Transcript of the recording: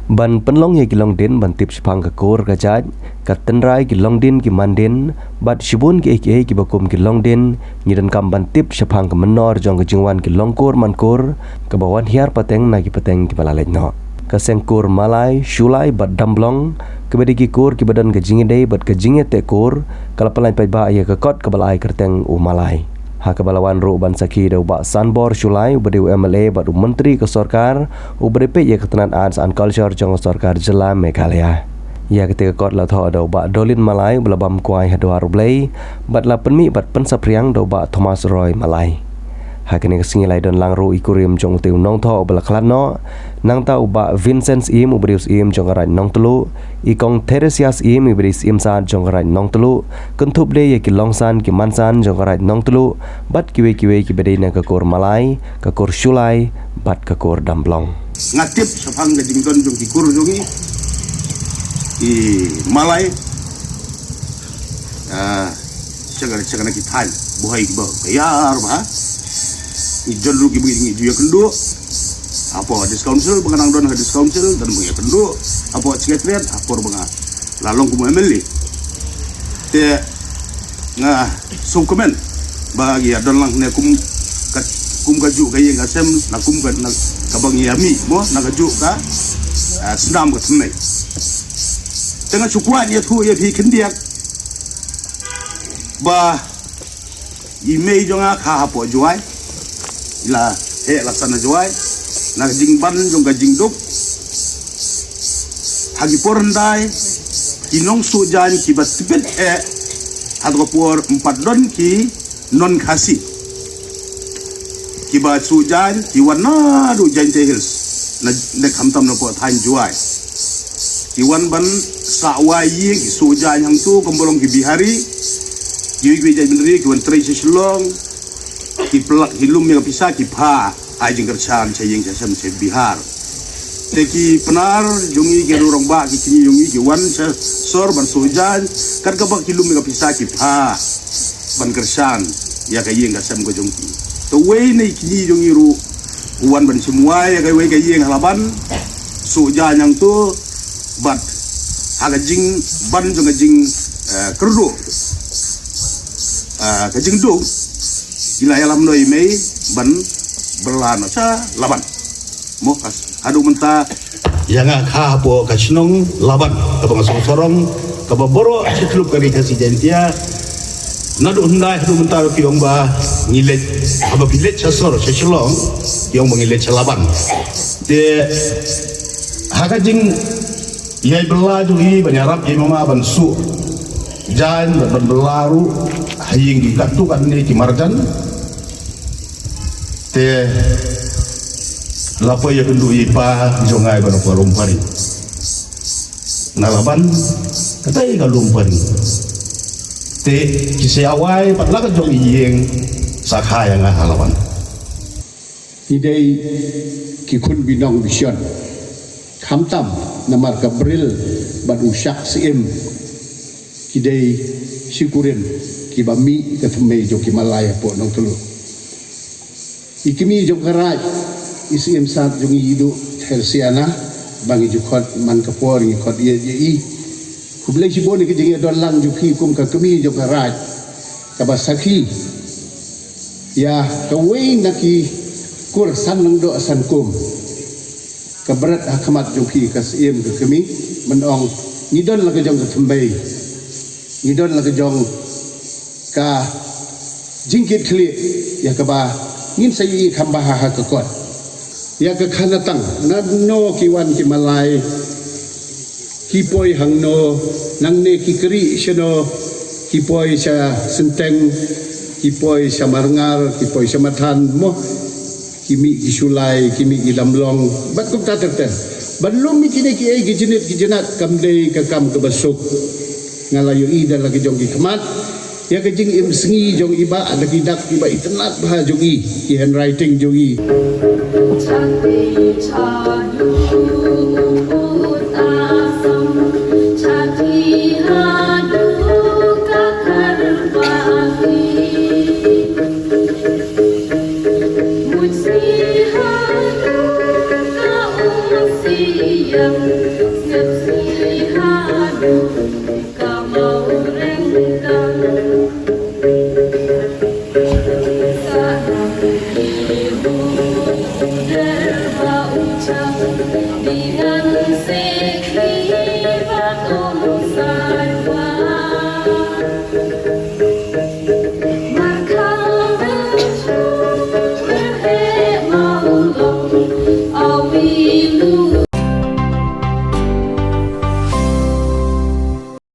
ban penlong ye kilong din ban tip sipang ka kor ka jaj ka tenrai kilong din ki mandin bat shibun ki ki bakum kilong din nyidan kam ban tip sipang ka menor jong ka jingwan kilong kor man kor ka bawan hiar pateng na ki pateng ki balalej no ka sengkur malai shulai bat damblong ke bedi ki kor ki badan ka jingide bat ka jinge te kor kala palai pai ba ye ka kot ka balai kerteng u malai ha ka balawan ro ban saki de ba sanbor shulai ubade MLA bat menteri ke sarkar ubade pe ye ketenan arts and culture jong sarkar jela Meghalaya ya ketika kot la tho do ba dolin malai belabam kuai hadwa rublei bat la penmi bat pensapriang do ba Thomas Roy malai ha kene kesingilai don lang ro ikurim jong teu nong tho bala klan no nang ta uba Vincent im ubrius im jong rai nong telu ikong Teresias im ubris im sa jong rai nong telu kentup de ye ki longsan ki mansan jong rai nong telu bat kiwe ki bede na ka kor malai ka kor shulai bat ka kor damblong ngatip sapang ga jingdon jong ki kur jongi i malai cegana ki thai buhai ki ba yar ba i jonru ki begini dia kendo apa diskaunsel pengenang don diskaunsel dan mengia kendo apa sekretariat apa benga lalong kumu MLA te nga sukumen bagi adon lang ne kum kaju kaya ngasem na kum ka na kabang yami mo na kaju ka senam ka tmei tengah cukuan ya tu ya pi kendiak ba imei jonga kha hapo juai la he laksana juai na jingban jong ka jingduk hagi porndai kinong sujan ki basibet hadro por 4 don ki non khasi ki ba sujan ki wana du jante hills na nek hamtam no po than juai ki wan ban sawayi ki sujan yang tu kombolong ki bihari ki wi jai benri ki wan trai seslong ki pelak hilum yang pisah ki pha ajing kerjaan sayang jasam saya bihar teki penar jungi ke rurong ba ki kini jungi ki wan sor ban sujan kan ka bak hilum ka pisah ki pha ban kerjaan ya kayeng jasam go jongki to we nei kini jungi ru wan ban semua ya kay we kayeng halaban sujan yang tu bat haga jing ban jong jing kerdo ka jing do ila alam noi mei ban berlano sa laban mokas adu menta yang kha po kasnong laban kabang sorong kababoro citluk kari kasi jentia nadu hundai adu menta piong ba ngilet aba pilet sasor seselong yang mengilet laban de hakajing yai belaju i banyarap i mama bansu jan ban belaru haying gikatukan ni ki marjan te lapo ya kendu ipa jongai bano ko lumpari nalaban katai ka lumpari te kisiawai patlaga jong iyeng sakha yang halaban idei ki kun binong vision khamtam namar kabril ban usyak sim kidei sikurin ki bami kathmei jo ki malaya po nong tulu ikimi jong karaj isi emsat jong hidu hersiana bangi jukot man kapor ngi kot ye i kublai siboni ke jinge don lang juki kum ka kemi jong karaj kabasaki ya kawei naki kur san nang do san kum kabarat hakamat juki kasiem ke kemi menong ngidon la ke jong kathmei ngidon la ke jong ka jingkit kli ya kaba ngin sayi khamba ha ka kot ya ka khanatang na no ki wan ki malai ki poi hang no nang ne ki kri shano ki poi sa senteng ki poi sa marngar ki poi sa mathan mo ki mi ki sulai ki mi ki lamlong bat kum ta ter balum mi kini ki ai ki jinat kam dei ka kam ka basuk ngalayo i dan lagi jong ki khamat ya kejing im sengi jong iba ada kidak iba itenat bah jongi ki handwriting jongi See yang sepsi hadu kamau rengkang sarang ibu derba ucap dengan sekhi